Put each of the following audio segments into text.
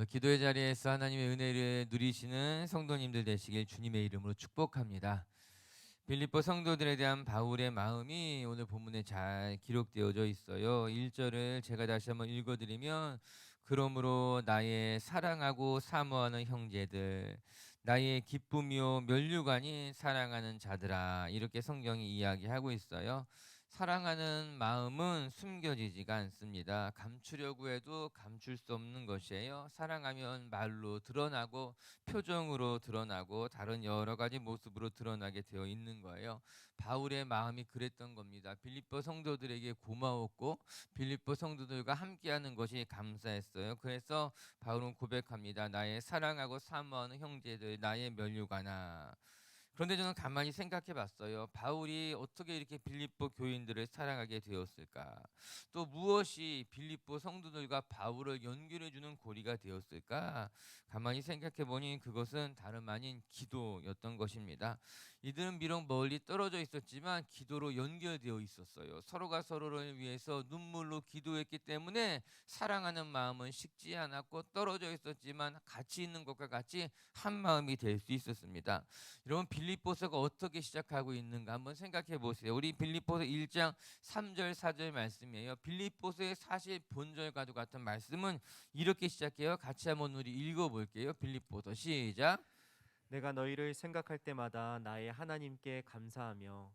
기도의 자리에서 하나님의 은혜를 누리시는 성도님들 되시길 주님의 이름으로 축복합니다. 빌립보 성도들에 대한 바울의 마음이 오늘 본문에 잘 기록되어져 있어요. 1절을 제가 다시 한번 읽어드리면, 그러므로 나의 사랑하고 사모하는 형제들, 나의 기쁨이요 면류관이 사랑하는 자들아, 이렇게 성경이 이야기하고 있어요. 사랑하는 마음은 숨겨지지가 않습니다. 감추려고 해도 감출 수 없는 것이에요. 사랑하면 말로 드러나고 표정으로 드러나고 다른 여러 가지 모습으로 드러나게 되어 있는 거예요. 바울의 마음이 그랬던 겁니다. 빌립보 성도들에게 고마웠고 빌립보 성도들과 함께하는 것이 감사했어요. 그래서 바울은 고백합니다. 나의 사랑하고 사모하는 형제들, 나의 면류관아. 그런데 저는 가만히 생각해 봤어요. 바울이 어떻게 이렇게 빌립보 교인들을 사랑하게 되었을까? 또 무엇이 빌립보 성도들과 바울을 연결해 주는 고리가 되었을까? 가만히 생각해 보니 그것은 다름 아닌 기도였던 것입니다. 이들은 비록 멀리 떨어져 있었지만 기도로 연결되어 있었어요. 서로가 서로를 위해서 눈물로 기도했기 때문에 사랑하는 마음은 식지 않았고, 떨어져 있었지만 같이 있는 것과 같이 한 마음이 될 수 있었습니다. 여러분, 빌립보서가 어떻게 시작하고 있는가 한번 생각해 보세요. 우리 빌립보서 1장 3절 4절 말씀이에요. 빌립보서의 사실 본절과도 같은 말씀은 이렇게 시작해요. 같이 한번 우리 읽어볼게요. 빌립보서 시작. 내가 너희를 생각할 때마다 나의 하나님께 감사하며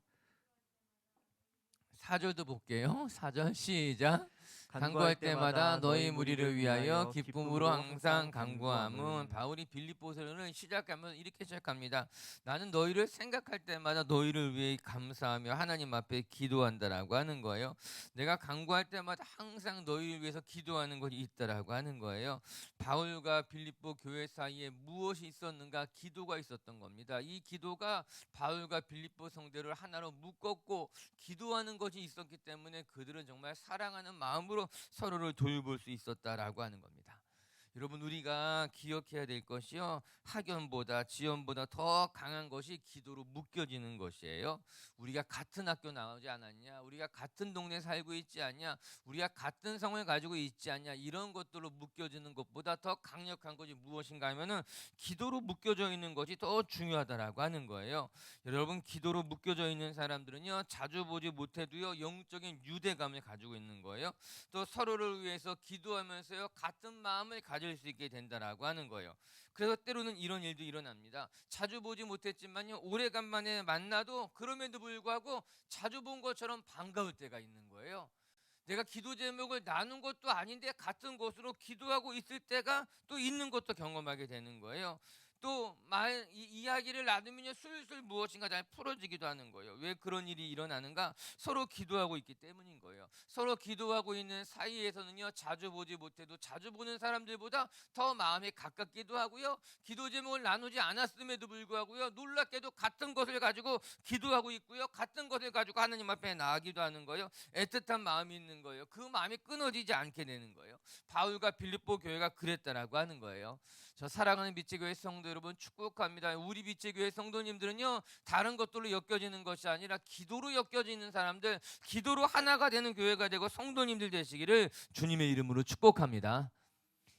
4절도 볼게요. 4절 시작. 간구할 간구할 때마다 때마다 너희 너희 무리를 무리를 위하여 위하여 기쁨으로 기쁨으로 항상 항상 간구함은, 간구함은 바울이 빌립보서를 시작하면 이렇게 시작합니다. 나는 너희를 생각할 때마다 너희를 위해 감사하며 하나님 앞에 기도한다라고 하는 거예요. 내가 간구할 때마다 항상 너희를 위해서 기도하는 것이 있다라고 하는 거예요. 바울과 빌립보 교회 사이에 무엇이 있었는가? 기도가 있었던 겁니다. 이 기도가 바울과 빌립보 성도를 하나로 묶었고, 기도하는 것이 있었기 때문에 그들은 정말 사랑하는 마음으로 서로를 돌볼 수 있었다라고 하는 겁니다. 여러분, 우리가 기억해야 될 것이요, 학연보다 지연보다 더 강한 것이 기도로 묶여지는 것이에요. 우리가 같은 학교 나오지 않았냐, 우리가 같은 동네 살고 있지 않냐, 우리가 같은 성을 가지고 있지 않냐, 이런 것들로 묶여지는 것보다 더 강력한 것이 무엇인가 하면은 기도로 묶여져 있는 것이 더 중요하다라고 하는 거예요. 여러분, 기도로 묶여져 있는 사람들은요, 자주 보지 못해도요 영적인 유대감을 가지고 있는 거예요. 또 서로를 위해서 기도하면서요 같은 마음을 가질 수 있게 된다라고 하는 거예요. 그래서 때로는 이런 일도 일어납니다. 자주 보지 못했지만요, 오래간만에 만나도 그럼에도 불구하고 자주 본 것처럼 반가울 때가 있는 거예요. 내가 기도 제목을 나눈 것도 아닌데 같은 곳으로 기도하고 있을 때가 또 있는 것도 경험하게 되는 거예요. 또 이야기를 나누면요, 술술 무엇인가 잘 풀어지기도 하는 거예요. 왜 그런 일이 일어나는가? 서로 기도하고 있기 때문인 거예요. 서로 기도하고 있는 사이에서는요, 자주 보지 못해도 자주 보는 사람들보다 더 마음이 가깝기도 하고요, 기도 제목을 나누지 않았음에도 불구하고요, 놀랍게도 같은 것을 가지고 기도하고 있고요, 같은 것을 가지고 하나님 앞에 나아가기도 하는 거예요. 애틋한 마음이 있는 거예요. 그 마음이 끊어지지 않게 되는 거예요. 바울과 빌립보 교회가 그랬다라고 하는 거예요. 저 사랑하는 빛의 교회 성도 여러분, 축복합니다. 우리 빛의 교회 성도님들은요, 다른 것들로 엮여지는 것이 아니라 기도로 엮여지는 사람들, 기도로 하나가 되는 교회가 되고 성도님들 되시기를 주님의 이름으로 축복합니다.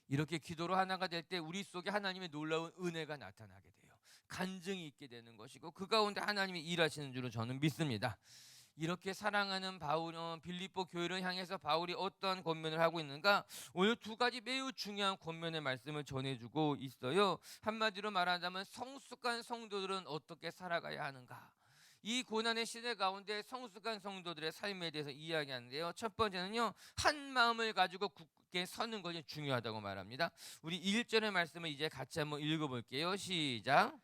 이렇게 기도로 하나가 될 때 우리 속에 하나님의 놀라운 은혜가 나타나게 돼요. 간증이 있게 되는 것이고, 그 가운데 하나님이 일하시는 줄로 저는 믿습니다. 이렇게 사랑하는 바울은 빌립보 교회를 향해서 바울이 어떠한 권면을 하고 있는가? 오늘 두 가지 매우 중요한 권면의 말씀을 전해주고 있어요. 한마디로 말하자면 성숙한 성도들은 어떻게 살아가야 하는가? 이 고난의 시대 가운데 성숙한 성도들의 삶에 대해서 이야기하는데요, 첫 번째는요, 한 마음을 가지고 굳게 서는 것이 중요하다고 말합니다. 우리 1절의 말씀을 이제 같이 한번 읽어볼게요. 시작.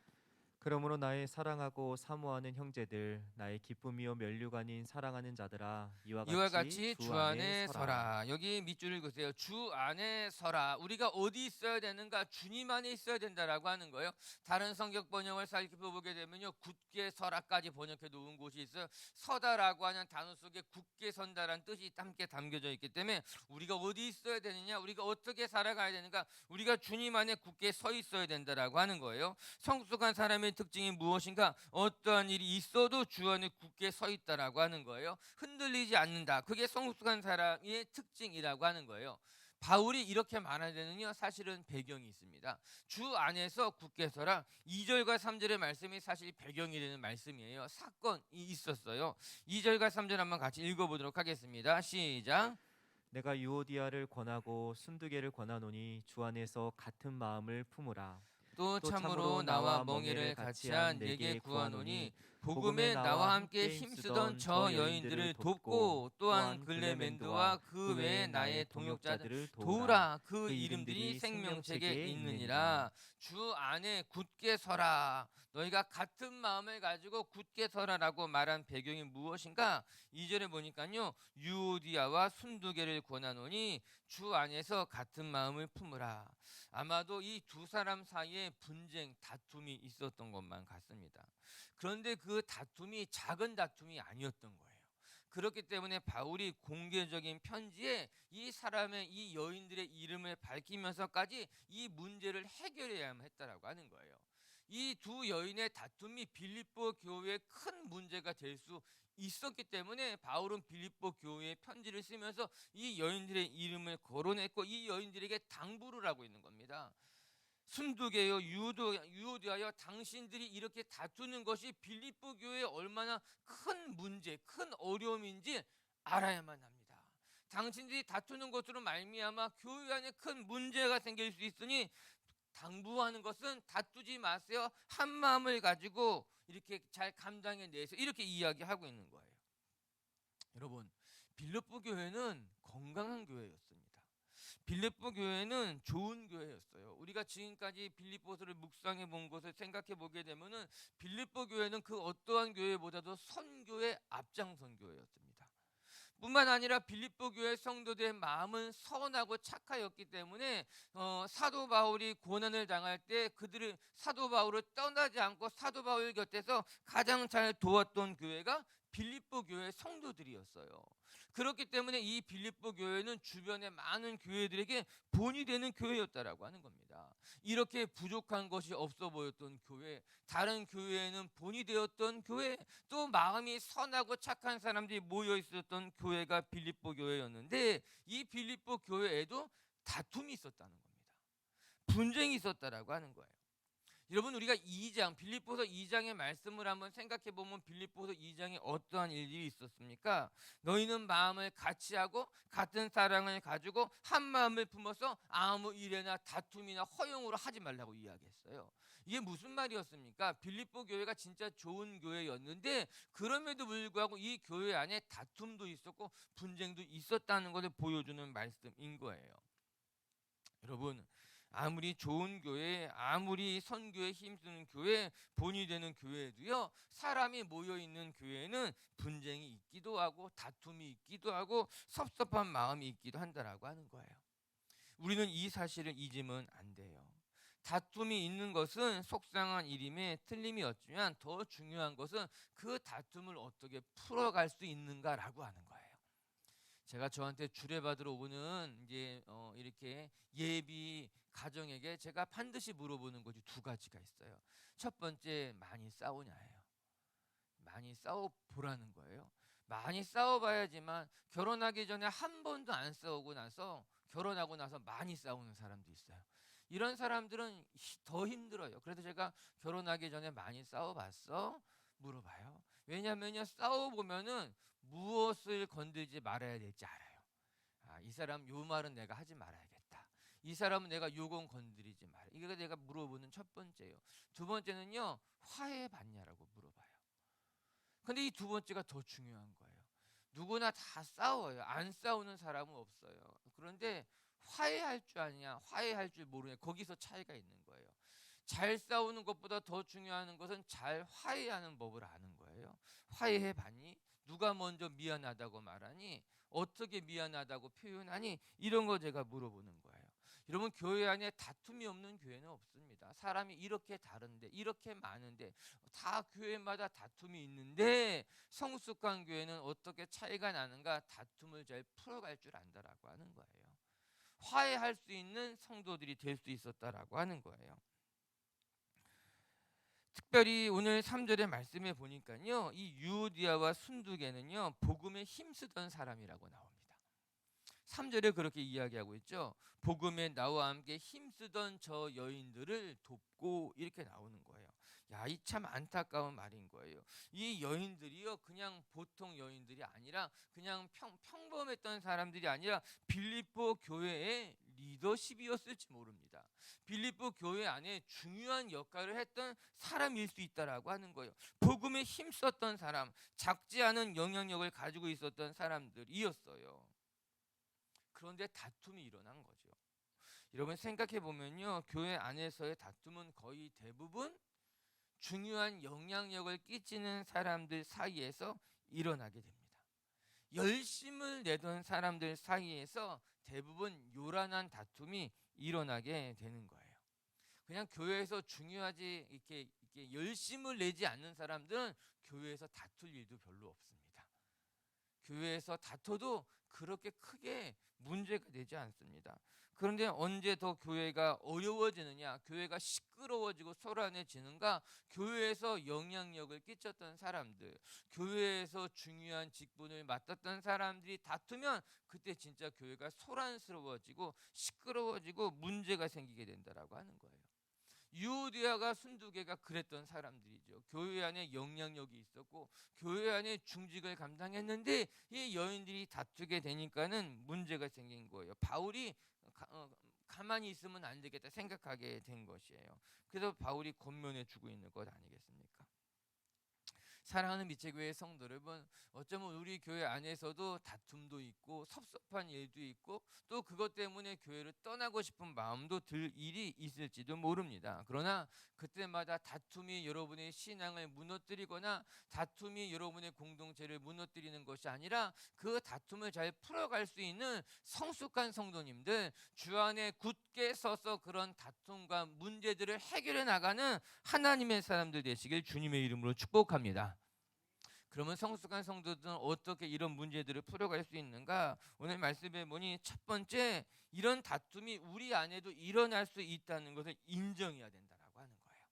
그러므로 나의 사랑하고 사모하는 형제들 나의 기쁨이요 면류관인 사랑하는 자들아 이와 이와 같이 같이 주 주 안에 안에 서라. 서라. 여기 밑줄을 그으세요. 주 안에 서라. 우리가 어디 있어야 되는가? 주님 안에 있어야 된다라고 하는 거예요. 다른 성격 번역을 살펴보게 되면요, 굳게 서라까지 번역해 놓은 곳이 있어요. 서다라고 하는 단어 속에 굳게 선다라는 뜻이 함께 담겨져 있기 때문에 우리가 어디 있어야 되느냐, 우리가 어떻게 살아가야 되는가, 우리가 주님 안에 굳게 서 있어야 된다라고 하는 거예요. 성숙한 사람의 특징이 무엇인가? 어떠한 일이 있어도 주 안에 굳게 서 있다라고 하는 거예요. 흔들리지 않는다. 그게 성숙한 사람의 특징이라고 하는 거예요. 바울이 이렇게 말하는 데는요 사실은 배경이 있습니다. 주 안에서 굳게 서라. 2절과 3절의 말씀이 사실 배경이 되는 말씀이에요. 사건이 있었어요. 2절과 3절 한번 같이 읽어보도록 하겠습니다. 시작. 내가 유오디아를 권하고 순두개를 권하노니 주 안에서 같은 마음을 품으라. 또 참으로 나와 멍에를 같이 한 내게 구하노니 복음에 나와 함께 힘쓰던 저 여인들을 돕고 또한 글레멘드와 그 외에 나의 동역자들을 도우라. 그 이름들이 생명책에 있느니라. 주 안에 굳게 서라. 너희가 같은 마음을 가지고 굳게 서라라고 말한 배경이 무엇인가? 2절에 보니까요 유오디아와 순두개를 권하노니 주 안에서 같은 마음을 품으라. 아마도 이 두 사람 사이에 분쟁, 다툼이 있었던 것만 같습니다. 그런데 그 다툼이 작은 다툼이 아니었던 거예요. 그렇기 때문에 바울이 공개적인 편지에 이 사람의 이 여인들의 이름을 밝히면서까지 이 문제를 해결해야만 했다라고 하는 거예요. 이 두 여인의 다툼이 빌립보 교회에 큰 문제가 될 수 있었기 때문에 바울은 빌립보 교회에 편지를 쓰면서 이 여인들의 이름을 거론했고 이 여인들에게 당부를 하고 있는 겁니다. 순두개여 유오디아여 당신들이 이렇게 다투는 것이 빌립보 교회에 얼마나 큰 문제, 큰 어려움인지 알아야만 합니다. 당신들이 다투는 것으로 말미암아 교회 안에 큰 문제가 생길 수 있으니 당부하는 것은 다투지 마세요. 한 마음을 가지고 이렇게 잘 감당해내서 이렇게 이야기하고 있는 거예요. 여러분, 빌립보 교회는 건강한 교회였습니다. 빌립보 교회는 좋은 교회였어요. 우리가 지금까지 빌립보서를 묵상해 본 것을 생각해 보게 되면은 빌립보 교회는 그 어떠한 교회보다도 선교의 앞장선 교회였습니다. 뿐만 아니라 빌립보 교회 성도들의 마음은 선하고 착하였기 때문에 사도 바울이 고난을 당할 때 그들을 사도 바울을 떠나지 않고 사도 바울 곁에서 가장 잘 도왔던 교회가 빌립보 교회 성도들이었어요. 그렇기 때문에 이 빌립보 교회는 주변의 많은 교회들에게 본이 되는 교회였다라고 하는 겁니다. 이렇게 부족한 것이 없어 보였던 교회, 다른 교회에는 본이 되었던 교회, 또 마음이 선하고 착한 사람들이 모여 있었던 교회가 빌립보 교회였는데 이 빌립보 교회에도 다툼이 있었다는 겁니다. 분쟁이 있었다라고 하는 거예요. 여러분 우리가 2장 빌립보서 2장의 말씀을 한번 생각해 보면 빌립보서 2장에 어떠한 일들이 있었습니까? 너희는 마음을 같이 하고 같은 사랑을 가지고 한 마음을 품어서 아무 일에나 다툼이나 허용으로 하지 말라고 이야기했어요. 이게 무슨 말이었습니까? 빌립보 교회가 진짜 좋은 교회였는데 그럼에도 불구하고 이 교회 안에 다툼도 있었고 분쟁도 있었다는 것을 보여주는 말씀인 거예요. 여러분 아무리 좋은 교회, 아무리 선교에 힘쓰는 교회, 본이 되는 교회도요 사람이 모여있는 교회는 분쟁이 있기도 하고 다툼이 있기도 하고 섭섭한 마음이 있기도 한다라고 하는 거예요. 우리는 이 사실을 잊으면 안 돼요. 다툼이 있는 것은 속상한 일임에 틀림이 없지만 더 중요한 것은 그 다툼을 어떻게 풀어갈 수 있는가라고 하는 거예요. 제가 저한테 주례받으러 오는 이제 이렇게 예비 가정에게 제가 반드시 물어보는 것이 두 가지가 있어요. 첫 번째, 많이 싸우냐예요. 많이 싸워 보라는 거예요. 많이 싸워봐야지만 결혼하기 전에 한 번도 안 싸우고 나서 결혼하고 나서 많이 싸우는 사람도 있어요. 이런 사람들은 더 힘들어요. 그래서 제가 결혼하기 전에 많이 싸워봤어? 물어봐요. 왜냐하면요 싸워보면은 무엇을 건들지 말아야 될지 알아요. 이 사람 요 말은 내가 하지 말아야겠다. 이 사람은 내가 요건 건드리지 마라. 이게 내가 물어보는 첫 번째예요. 두 번째는요 화해 받냐라고 물어봐요. 근데 이 두 번째가 더 중요한 거예요. 누구나 다 싸워요. 안 싸우는 사람은 없어요. 그런데 화해할 줄 아냐, 화해할 줄 모르냐, 거기서 차이가 있는 거예요. 잘 싸우는 것보다 더 중요한 것은 잘 화해하는 법을 아는 거예요. 화해해 봤니? 누가 먼저 미안하다고 말하니? 어떻게 미안하다고 표현하니? 이런 거 제가 물어보는 거예요. 여러분 교회 안에 다툼이 없는 교회는 없습니다. 사람이 이렇게 다른데 이렇게 많은데 다 교회마다 다툼이 있는데 성숙한 교회는 어떻게 차이가 나는가? 다툼을 잘 풀어갈 줄 안다라고 하는 거예요. 화해할 수 있는 성도들이 될 수 있었다라고 하는 거예요. 특별히 오늘 3절의 말씀에 보니까요 이 유오디아와 순두개는요 복음에 힘쓰던 사람이라고 나옵니다. 3절에 그렇게 이야기하고 있죠. 복음에 나와 함께 힘쓰던 저 여인들을 돕고 이렇게 나오는 거예요. 야, 이 참 안타까운 말인 거예요. 이 여인들이요, 그냥 보통 여인들이 아니라 그냥 평범했던 사람들이 아니라 빌립보 교회의 리더십이었을지 모릅니다. 빌립보 교회 안에 중요한 역할을 했던 사람일 수 있다라고 하는 거예요. 복음에 힘썼던 사람, 작지 않은 영향력을 가지고 있었던 사람들이었어요. 그런데 다툼이 일어난 거죠. 여러분 생각해 보면요, 교회 안에서의 다툼은 거의 대부분 중요한 영향력을 끼치는 사람들 사이에서 일어나게 됩니다. 열심을 내던 사람들 사이에서 대부분 요란한 다툼이 일어나게 되는 거예요. 그냥 교회에서 중요하지 이렇게 열심을 내지 않는 사람들은 교회에서 다툴 일도 별로 없습니다. 교회에서 다퉈도 그렇게 크게 문제가 되지 않습니다. 그런데 언제 더 교회가 어려워지느냐, 교회가 시끄러워지고 소란해지는가, 교회에서 영향력을 끼쳤던 사람들, 교회에서 중요한 직분을 맡았던 사람들이 다투면 그때 진짜 교회가 소란스러워지고 시끄러워지고 문제가 생기게 된다라고 하는 거예요. 유오디아가 순두개가 그랬던 사람들이죠. 교회 안에 영향력이 있었고 교회 안에 중직을 감당했는데 이 여인들이 다투게 되니까는 문제가 생긴 거예요. 바울이 가만히 있으면 안 되겠다 생각하게 된 것이에요. 그래서 바울이 권면해 주고 있는 것 아니겠습니까? 사랑하는 미체교회 성도 여러분, 어쩌면 우리 교회 안에서도 다툼도 있고 섭섭한 일도 있고 또 그것 때문에 교회를 떠나고 싶은 마음도 들 일이 있을지도 모릅니다. 그러나 그때마다 다툼이 여러분의 신앙을 무너뜨리거나 다툼이 여러분의 공동체를 무너뜨리는 것이 아니라 그 다툼을 잘 풀어갈 수 있는 성숙한 성도님들, 주 안에 굳게 서서 그런 다툼과 문제들을 해결해 나가는 하나님의 사람들 되시길 주님의 이름으로 축복합니다. 그러면 성숙한 성도들은 어떻게 이런 문제들을 풀어갈 수 있는가? 오늘 말씀에 보니 첫 번째, 이런 다툼이 우리 안에도 일어날 수 있다는 것을 인정해야 된다라고 하는 거예요.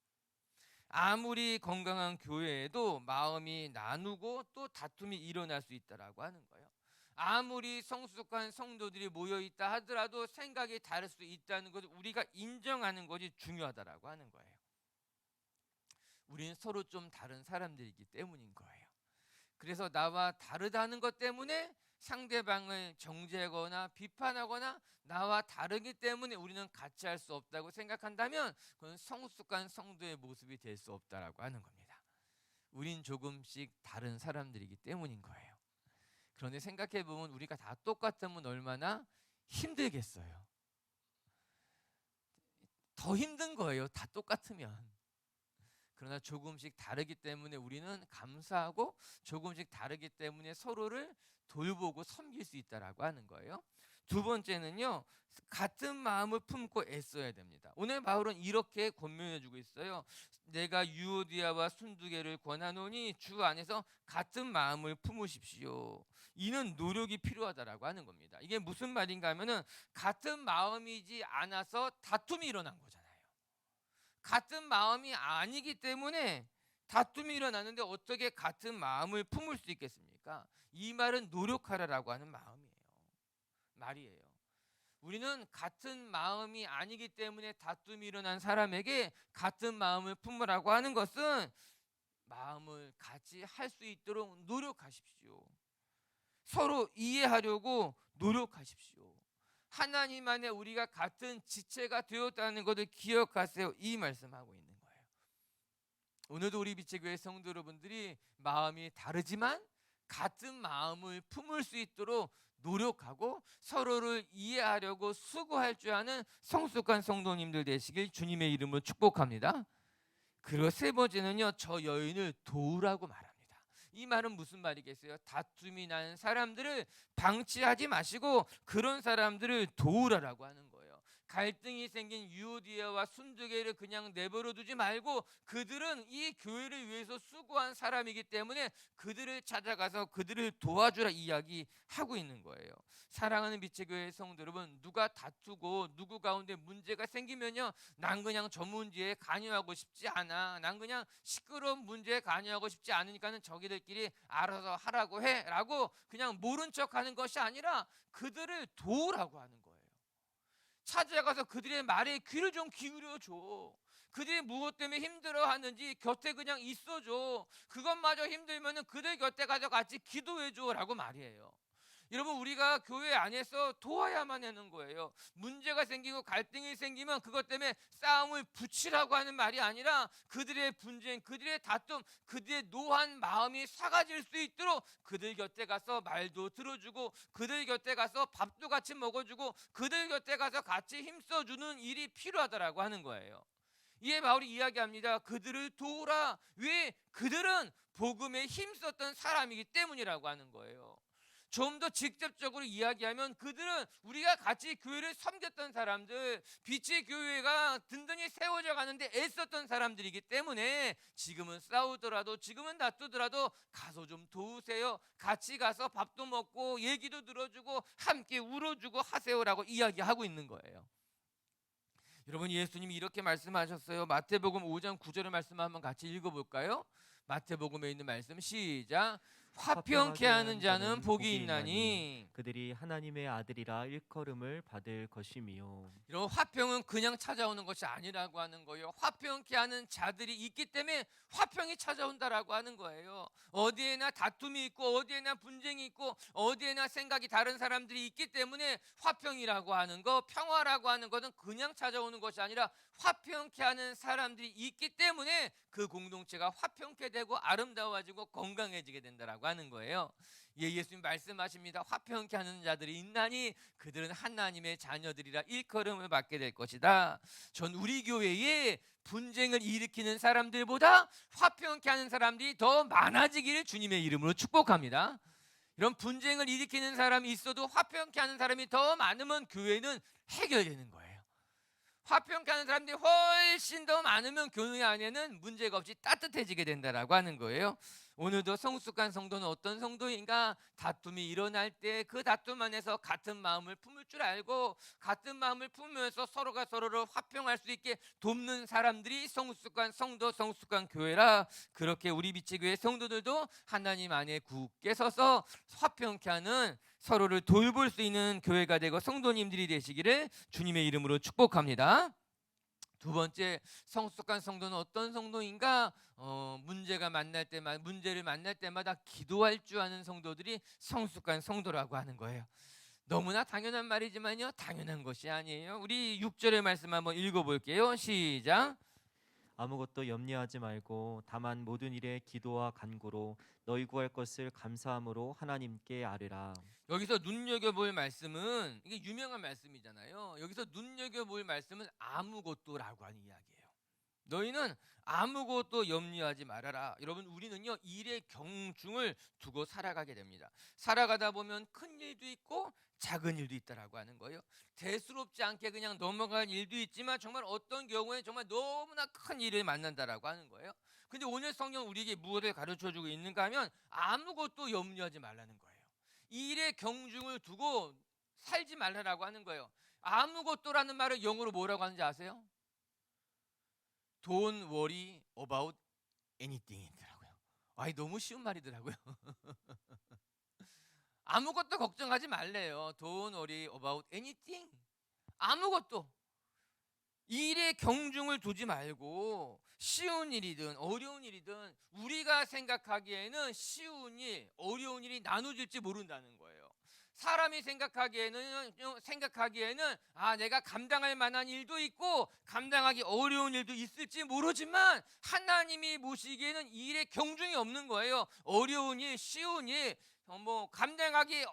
아무리 건강한 교회에도 마음이 나누고 또 다툼이 일어날 수 있다라고 하는 거예요. 아무리 성숙한 성도들이 모여 있다 하더라도 생각이 다를 수 있다는 것을 우리가 인정하는 것이 중요하다라고 하는 거예요. 우리는 서로 좀 다른 사람들이기 때문인 거예요. 그래서 나와 다르다는 것 때문에 상대방을 정죄하거나 비판하거나 나와 다르기 때문에 우리는 같이 할 수 없다고 생각한다면 그건 성숙한 성도의 모습이 될 수 없다라고 하는 겁니다. 우린 조금씩 다른 사람들이기 때문인 거예요. 그런데 생각해 보면 우리가 다 똑같으면 얼마나 힘들겠어요. 더 힘든 거예요. 다 똑같으면. 그러나 조금씩 다르기 때문에 우리는 감사하고 조금씩 다르기 때문에 서로를 돌보고 섬길 수 있다라고 하는 거예요. 두 번째는요, 같은 마음을 품고 애써야 됩니다. 오늘 바울은 이렇게 권면해 주고 있어요. 내가 유오디아와 순두개를 권하노니 주 안에서 같은 마음을 품으십시오. 이는 노력이 필요하다라고 하는 겁니다. 이게 무슨 말인가 하면은 같은 마음이지 않아서 다툼이 일어난 거잖아요. 같은 마음이 아니기 때문에 다툼이 일어나는데 어떻게 같은 마음을 품을 수 있겠습니까? 이 말은 노력하라라고 하는 말이에요. 우리는 같은 마음이 아니기 때문에 다툼이 일어난 사람에게 같은 마음을 품으라고 하는 것은 마음을 같이 할 수 있도록 노력하십시오. 서로 이해하려고 노력하십시오. 하나님 안에 우리가 같은 지체가 되었다는 것을 기억하세요. 이 말씀하고 있는 거예요. 오늘도 우리 빛의교회 성도 여러분들이 마음이 다르지만 같은 마음을 품을 수 있도록 노력하고 서로를 이해하려고 수고할 줄 아는 성숙한 성도님들 되시길 주님의 이름으로 축복합니다. 그리고 세 번째는요, 저 여인을 도우라고 말합니다. 이 말은 무슨 말이겠어요? 다툼이 나는 사람들을 방치하지 마시고 그런 사람들을 도우라고 하는 거예요. 갈등이 생긴 유오디아와 순두계를 그냥 내버려 두지 말고 그들은 이 교회를 위해서 수고한 사람이기 때문에 그들을 찾아가서 그들을 도와주라 이야기하고 있는 거예요. 사랑하는 빛의 교회 성도 여러분, 누가 다투고 누구 가운데 문제가 생기면요, 난 그냥 저 문제에 관여하고 싶지 않아, 난 그냥 시끄러운 문제에 관여하고 싶지 않으니까는 저기들끼리 알아서 하라고 해 라고 그냥 모른 척하는 것이 아니라 그들을 도우라고 하는 거예요. 찾아가서 그들의 말에 귀를 좀 기울여줘. 그들이 무엇 때문에 힘들어하는지 곁에 그냥 있어줘. 그것마저 힘들면은 그들 곁에 가서 같이 기도해줘 라고 말이에요. 여러분, 우리가 교회 안에서 도와야만 하는 거예요. 문제가 생기고 갈등이 생기면 그것 때문에 싸움을 붙이라고 하는 말이 아니라 그들의 분쟁, 그들의 다툼, 그들의 노한 마음이 사가질 수 있도록 그들 곁에 가서 말도 들어주고 그들 곁에 가서 밥도 같이 먹어주고 그들 곁에 가서 같이 힘써주는 일이 필요하다라고 하는 거예요. 이에 바울이 이야기합니다. 그들을 도우라. 왜? 그들은 복음에 힘썼던 사람이기 때문이라고 하는 거예요. 좀 더 직접적으로 이야기하면 그들은 우리가 같이 교회를 섬겼던 사람들, 빛의 교회가 든든히 세워져 가는데 애썼던 사람들이기 때문에 지금은 싸우더라도, 지금은 다투더라도 가서 좀 도우세요. 같이 가서 밥도 먹고 얘기도 들어주고 함께 울어주고 하세요라고 이야기하고 있는 거예요. 여러분, 예수님이 이렇게 말씀하셨어요. 마태복음 5장 9절의 말씀 한번 같이 읽어볼까요? 마태복음에 있는 말씀 시작. 화평케 하는 자는 복이 있나니. 그들이 하나님의 아들이라 일컬음을 받을 것이미요. 이런 화평은 그냥 찾아오는 것이 아니라고 하는 거예요. 화평케 하는 자들이 있기 때문에 화평이 찾아온다라고 하는 거예요. 어디에나 다툼이 있고 어디에나 분쟁이 있고 어디에나 생각이 다른 사람들이 있기 때문에 화평이라고 하는 거, 평화라고 하는 것은 그냥 찾아오는 것이 아니라 화평케 하는 사람들이 있기 때문에 그 공동체가 화평케 되고 아름다워지고 건강해지게 된다라고 하는 거예요. 예수님 말씀하십니다. 화평케 하는 자들이 있나니 그들은 하나님의 자녀들이라 일컬음을 받게 될 것이다. 전 우리 교회에 분쟁을 일으키는 사람들보다 화평케 하는 사람들이 더 많아지기를 주님의 이름으로 축복합니다. 이런 분쟁을 일으키는 사람이 있어도 화평케 하는 사람이 더 많으면 교회는 해결되는 거예요. 화평케 하는 사람들이 훨씬 더 많으면 교회 안에는 문제가 없이 따뜻해지게 된다라고 하는 거예요. 오늘도 성숙한 성도는 어떤 성도인가? 다툼이 일어날 때 그 다툼 안에서 같은 마음을 품을 줄 알고 같은 마음을 품으면서 서로가 서로를 화평할 수 있게 돕는 사람들이 성숙한 성도, 성숙한 교회라. 그렇게 우리 빛의 교회 성도들도 하나님 안에 굳게 서서 화평케 하는, 서로를 돌볼 수 있는 교회가 되고 성도님들이 되시기를 주님의 이름으로 축복합니다. 두 번째, 성숙한 성도는 어떤 성도인가? 문제를 만날 때마다 기도할 줄 아는 성도들이 성숙한 성도라고 하는 거예요. 너무나 당연한 말이지만요, 당연한 것이 아니에요. 우리 6절의 말씀 한번 읽어볼게요. 시작. 아무것도 염려하지 말고 다만 모든 일에 기도와 간구로 너희 구할 것을 감사함으로 하나님께 아뢰라. 여기서 눈여겨볼 말씀은, 이게 유명한 말씀이잖아요. 여기서 눈여겨볼 말씀은 아무것도라고 하는 이야기예요. 너희는 아무것도 염려하지 말아라. 여러분, 우리는요 일의 경중을 두고 살아가게 됩니다. 살아가다 보면 큰 일도 있고 작은 일도 있다라고 하는 거예요. 대수롭지 않게 그냥 넘어갈 일도 있지만 정말 어떤 경우에 정말 너무나 큰 일을 만난다라고 하는 거예요. 근데 오늘 성경 우리에게 무엇을 가르쳐주고 있는가 하면 아무것도 염려하지 말라는 거예요. 이 일의 경중을 두고 살지 말라라고 하는 거예요. 아무것도라는 말을 영어로 뭐라고 하는지 아세요? Don't worry about anything이더라고요. 너무 쉬운 말이더라고요. 아무것도 걱정하지 말래요. Don't worry about anything. 아무것도. 일에 경중을 두지 말고 쉬운 일이든 어려운 일이든 우리가 생각하기에는 쉬운 일, 어려운 일이 나눠질지 모른다는 거예요. 사람이 생각하기에는 내가 감당할 만한 일도 있고 감당하기 어려운 일도 있을지 모르지만 하나님이 보시기에는 이 일에 경중이 없는 거예요. 어려운 일, 쉬운 일, 감당하기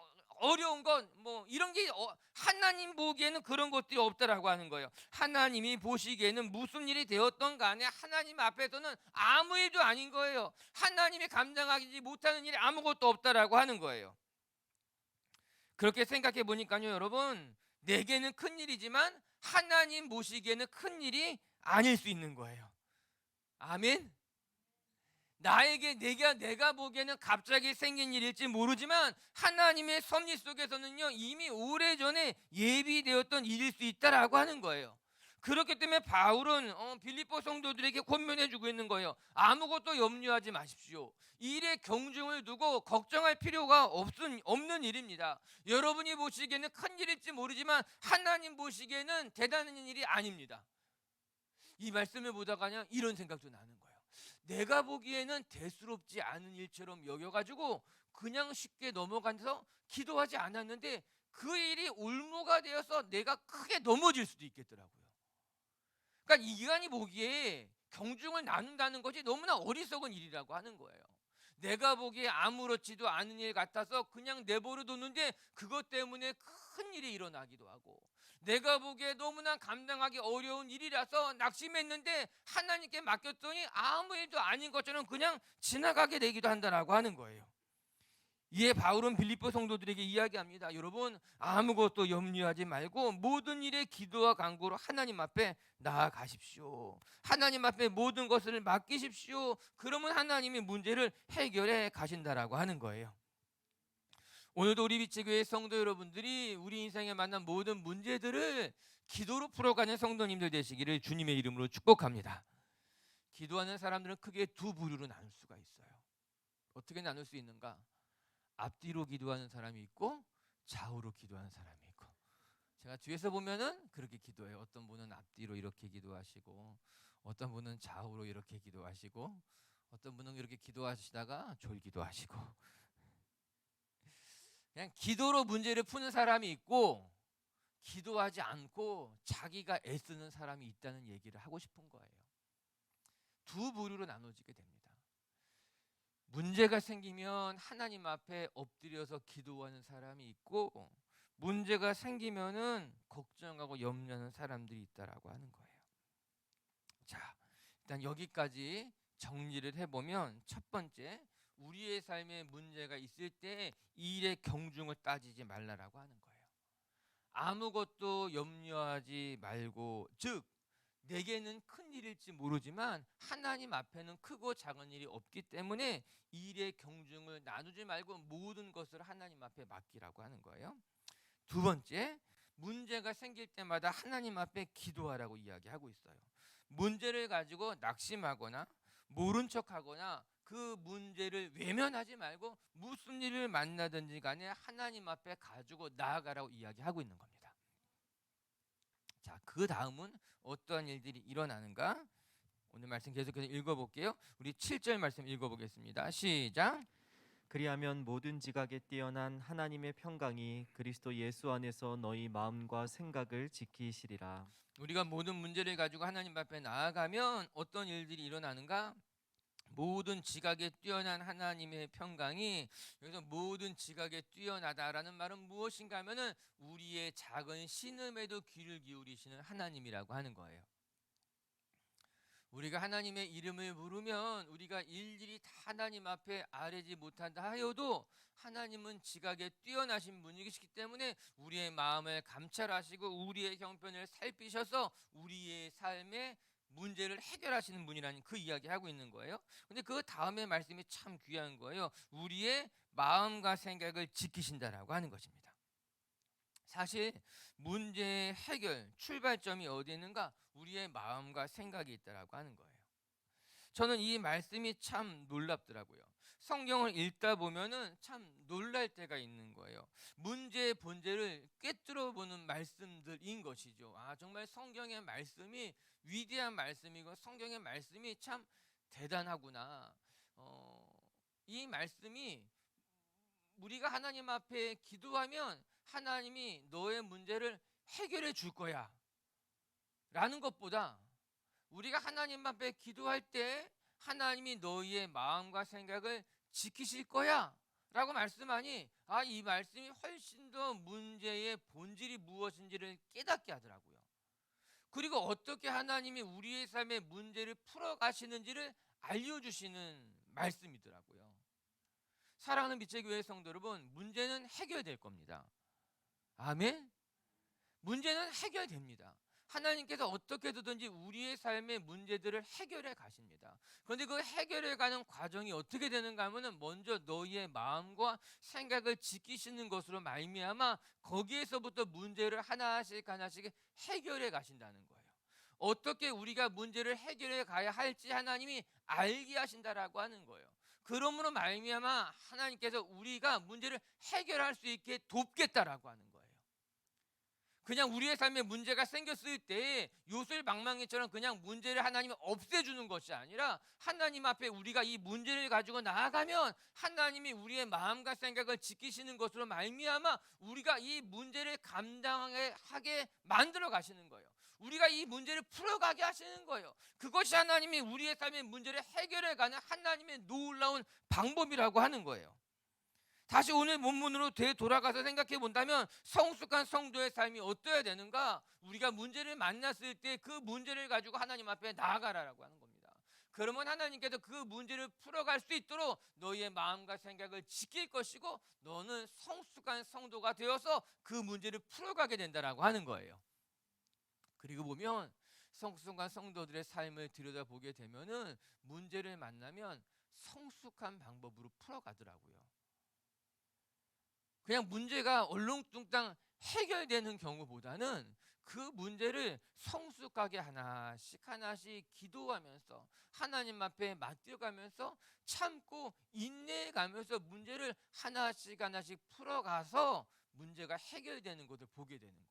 어려운 건 이런 게 하나님 보기에는 그런 것들이 없다라고 하는 거예요. 하나님이 보시기에는 무슨 일이 되었던 간에 하나님 앞에서는 아무 일도 아닌 거예요. 하나님이 감당하지 못하는 일이 아무것도 없다라고 하는 거예요. 그렇게 생각해 보니까요, 여러분, 내게는 큰 일이지만 하나님 보시기에는 큰 일이 아닐 수 있는 거예요. 아멘. 나에게 내가 보기에는 갑자기 생긴 일일지 모르지만 하나님의 섭리 속에서는요 이미 오래전에 예비되었던 일일 수 있다라고 하는 거예요. 그렇기 때문에 바울은 빌립보 성도들에게 권면해주고 있는 거예요. 아무것도 염려하지 마십시오. 일에 경중을 두고 걱정할 필요가 없는 일입니다. 여러분이 보시기에는 큰 일일지 모르지만 하나님 보시기에는 대단한 일이 아닙니다. 이 말씀을 보다가 이런 생각도 나는 거예요. 내가 보기에는 대수롭지 않은 일처럼 여겨가지고 그냥 쉽게 넘어가서 기도하지 않았는데 그 일이 올무가 되어서 내가 크게 넘어질 수도 있겠더라고요. 그러니까 이간이 보기에 경중을 나눈다는 것이 너무나 어리석은 일이라고 하는 거예요. 내가 보기에 아무렇지도 않은 일 같아서 그냥 내버려 뒀는데 그것 때문에 큰 일이 일어나기도 하고, 내가 보기에 너무나 감당하기 어려운 일이라서 낙심했는데 하나님께 맡겼더니 아무 일도 아닌 것처럼 그냥 지나가게 되기도 한다라고 하는 거예요. 이에 바울은 빌립보 성도들에게 이야기합니다. 여러분, 아무것도 염려하지 말고 모든 일에 기도와 간구로 하나님 앞에 나아가십시오. 하나님 앞에 모든 것을 맡기십시오. 그러면 하나님이 문제를 해결해 가신다라고 하는 거예요. 오늘도 우리 빛의교회 성도 여러분들이 우리 인생에 만난 모든 문제들을 기도로 풀어가는 성도님들 되시기를 주님의 이름으로 축복합니다. 기도하는 사람들은 크게 두 부류로 나눌 수가 있어요. 어떻게 나눌 수 있는가? 앞뒤로 기도하는 사람이 있고 좌우로 기도하는 사람이 있고, 제가 뒤에서 보면은 그렇게 기도해요. 어떤 분은 앞뒤로 이렇게 기도하시고, 어떤 분은 좌우로 이렇게 기도하시고, 어떤 분은 이렇게 기도하시다가 졸기도 하시고, 그냥 기도로 문제를 푸는 사람이 있고 기도하지 않고 자기가 애쓰는 사람이 있다는 얘기를 하고 싶은 거예요. 두 부류로 나눠지게 됩니다. 문제가 생기면 하나님 앞에 엎드려서 기도하는 사람이 있고, 문제가 생기면은 걱정하고 염려하는 사람들이 있다라고 하는 거예요. 자, 일단 여기까지 정리를 해보면, 첫 번째, 우리의 삶에 문제가 있을 때 일의 경중을 따지지 말라라고 하는 거예요. 아무것도 염려하지 말고, 즉 내게는 큰 일일지 모르지만 하나님 앞에는 크고 작은 일이 없기 때문에 일의 경중을 나누지 말고 모든 것을 하나님 앞에 맡기라고 하는 거예요. 두 번째, 문제가 생길 때마다 하나님 앞에 기도하라고 이야기하고 있어요. 문제를 가지고 낙심하거나 모른 척하거나 그 문제를 외면하지 말고 무슨 일을 만나든지 간에 하나님 앞에 가지고 나아가라고 이야기하고 있는 겁니다. 자, 그 다음은 어떠한 일들이 일어나는가? 오늘 말씀 계속해서 읽어볼게요. 우리 7절 말씀 읽어보겠습니다. 시작. 그리하면 모든 지각에 뛰어난 하나님의 평강이 그리스도 예수 안에서 너희 마음과 생각을 지키시리라. 우리가 모든 문제를 가지고 하나님 앞에 나아가면 어떤 일들이 일어나는가? 모든 지각에 뛰어난 하나님의 평강이, 여기서 모든 지각에 뛰어나다라는 말은 무엇인가 하면은 우리의 작은 신음에도 귀를 기울이시는 하나님이라고 하는 거예요. 우리가 하나님의 이름을 부르면 우리가 일일이 다 하나님 앞에 아뢰지 못한다 하여도 하나님은 지각에 뛰어나신 분이시기 때문에 우리의 마음을 감찰하시고 우리의 형편을 살피셔서 우리의 삶에 문제를 해결하시는 분이라는 그 이야기하고 있는 거예요. 근데 그 다음에 말씀이 참 귀한 거예요. 우리의 마음과 생각을 지키신다라고 하는 것입니다. 사실 문제의 해결 출발점이 어디 있는가? 우리의 마음과 생각이 있다라고 하는 거예요. 저는 이 말씀이 참 놀랍더라고요. 성경을 읽다 보면은 참 놀랄 때가 있는 거예요. 문제의 본질을 꿰뚫어 보는 말씀들인 것이죠. 아, 정말 성경의 말씀이 위대한 말씀이고 성경의 말씀이 참 대단하구나. 이 말씀이 우리가 하나님 앞에 기도하면 하나님이 너의 문제를 해결해 줄 거야 라는 것보다, 우리가 하나님 앞에 기도할 때 하나님이 너희의 마음과 생각을 지키실 거야 라고 말씀하니, 이 말씀이 훨씬 더 문제의 본질이 무엇인지를 깨닫게 하더라고요. 그리고 어떻게 하나님이 우리의 삶의 문제를 풀어가시는지를 알려주시는 말씀이더라고요. 사랑하는 빛의 교회 성도 여러분, 문제는 해결될 겁니다. 아멘. 문제는 해결됩니다. 하나님께서 어떻게든지 우리의 삶의 문제들을 해결해 가십니다. 그런데 그 해결해 가는 과정이 어떻게 되는가 하면은 먼저 너희의 마음과 생각을 지키시는 것으로 말미암아 거기에서부터 문제를 하나씩 하나씩 해결해 가신다는 거예요. 어떻게 우리가 문제를 해결해 가야 할지 하나님이 알게 하신다라고 하는 거예요. 그러므로 말미암아 하나님께서 우리가 문제를 해결할 수 있게 돕겠다라고 하는 거예요. 그냥 우리의 삶에 문제가 생겼을 때 요술방망이처럼 그냥 문제를 하나님이 없애주는 것이 아니라 하나님 앞에 우리가 이 문제를 가지고 나아가면 하나님이 우리의 마음과 생각을 지키시는 것으로 말미암아 우리가 이 문제를 감당하게 만들어 가시는 거예요. 우리가 이 문제를 풀어가게 하시는 거예요. 그것이 하나님이 우리의 삶의 문제를 해결해가는 하나님의 놀라운 방법이라고 하는 거예요. 다시 오늘 본문으로 되돌아가서 생각해 본다면 성숙한 성도의 삶이 어떠해야 되는가? 우리가 문제를 만났을 때 그 문제를 가지고 하나님 앞에 나아가라라고 하는 겁니다. 그러면 하나님께서 그 문제를 풀어갈 수 있도록 너희의 마음과 생각을 지킬 것이고 너는 성숙한 성도가 되어서 그 문제를 풀어가게 된다라고 하는 거예요. 그리고 보면 성숙한 성도들의 삶을 들여다보게 되면은 문제를 만나면 성숙한 방법으로 풀어가더라고요. 그냥 문제가 얼렁뚱땅 해결되는 경우보다는 그 문제를 성숙하게 하나씩 하나씩 기도하면서 하나님 앞에 맡겨가면서 참고 인내해가면서 문제를 하나씩 하나씩 풀어가서 문제가 해결되는 것을 보게 되는 거예요.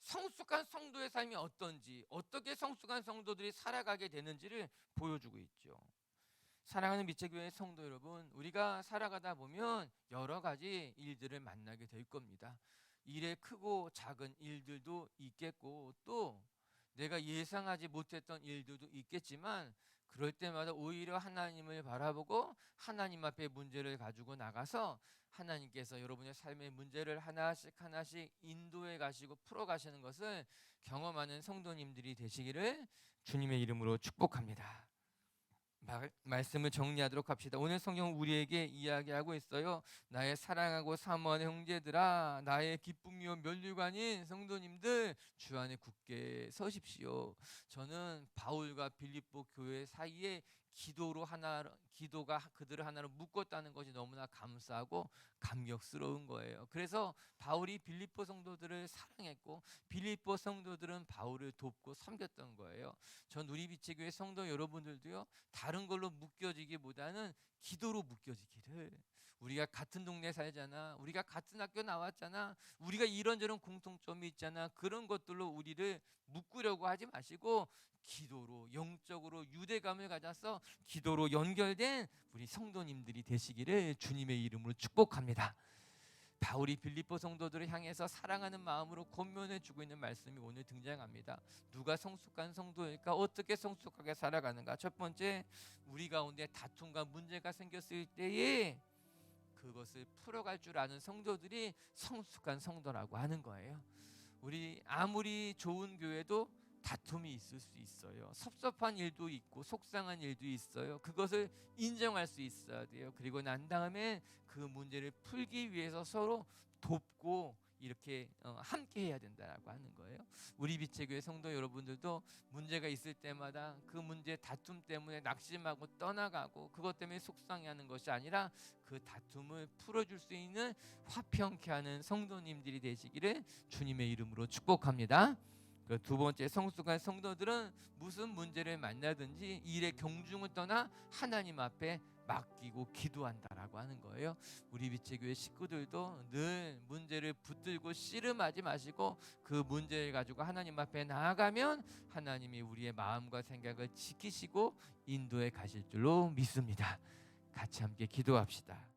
성숙한 성도의 삶이 어떤지, 어떻게 성숙한 성도들이 살아가게 되는지를 보여주고 있죠. 사랑하는 미체교회 성도 여러분, 우리가 살아가다 보면 여러 가지 일들을 만나게 될 겁니다. 일의 크고 작은 일들도 있겠고 또 내가 예상하지 못했던 일들도 있겠지만 그럴 때마다 오히려 하나님을 바라보고 하나님 앞에 문제를 가지고 나가서 하나님께서 여러분의 삶의 문제를 하나씩 하나씩 인도해 가시고 풀어 가시는 것을 경험하는 성도님들이 되시기를 주님의 이름으로 축복합니다. 말씀을 정리하도록 합시다. 오늘 성경은 우리에게 이야기하고 있어요. 나의 사랑하고 사모하는 형제들아, 나의 기쁨이요 면류관인 성도님들, 주 안에 굳게 서십시오. 저는 바울과 빌립보 교회 사이에 기도가 그들을 하나로 묶었다는 것이 너무나 감사하고 감격스러운 거예요. 그래서 바울이 빌립보 성도들을 사랑했고 빌립보 성도들은 바울을 돕고 섬겼던 거예요. 전 우리비치교회 성도 여러분들도요, 다른 걸로 묶여지기보다는 기도로 묶여지기를. 우리가 같은 동네 살잖아, 우리가 같은 학교 나왔잖아, 우리가 이런저런 공통점이 있잖아, 그런 것들로 우리를 묶으려고 하지 마시고 기도로, 영적으로 유대감을 가져서 기도로 연결된 우리 성도님들이 되시기를 주님의 이름으로 축복합니다. 바울이 빌립보 성도들을 향해서 사랑하는 마음으로 권면해 주고 있는 말씀이 오늘 등장합니다. 누가 성숙한 성도일까? 어떻게 성숙하게 살아가는가? 첫 번째, 우리 가운데 다툼과 문제가 생겼을 때에 그것을 풀어갈 줄 아는 성도들이 성숙한 성도라고 하는 거예요. 우리 아무리 좋은 교회도 다툼이 있을 수 있어요. 섭섭한 일도 있고 속상한 일도 있어요. 그것을 인정할 수 있어야 돼요. 그리고 난 다음에 그 문제를 풀기 위해서 서로 돕고 이렇게 함께 해야 된다라고 하는 거예요. 우리 비체교회 성도 여러분들도 문제가 있을 때마다 그 문제 다툼 때문에 낙심하고 떠나가고 그것 때문에 속상해하는 것이 아니라 그 다툼을 풀어줄 수 있는 화평케 하는 성도님들이 되시기를 주님의 이름으로 축복합니다. 그 두 번째, 성숙한 성도들은 무슨 문제를 만나든지 일의 경중을 떠나 하나님 앞에 맡기고 기도한다라고 하는 거예요. 우리 비체교회 식구들도 늘 문제를 붙들고 씨름하지 마시고 그 문제를 가지고 하나님 앞에 나아가면 하나님이 우리의 마음과 생각을 지키시고 인도해 가실 줄로 믿습니다. 같이 함께 기도합시다.